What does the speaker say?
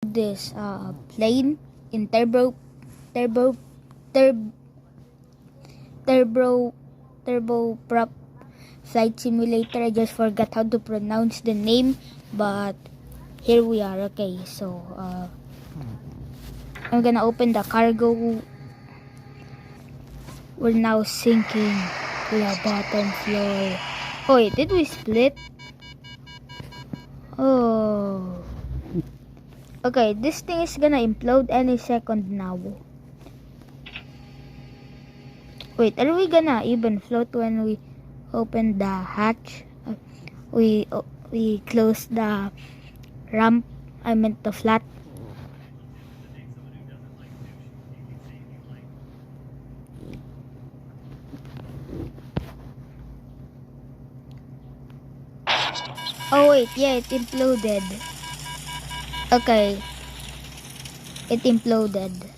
this plane in turbo turb, turboprop flight simulator. I just forgot how to pronounce the name, but here we are. Okay, so I'm gonna open the cargo. We're now sinking to the bottom floor. Oh wait, did we split? Oh. Okay, this thing is gonna implode any second now. Wait, are we gonna even float when we open the hatch? We close the ramp. I meant the flat. Oh wait, yeah, it imploded. Okay. It imploded.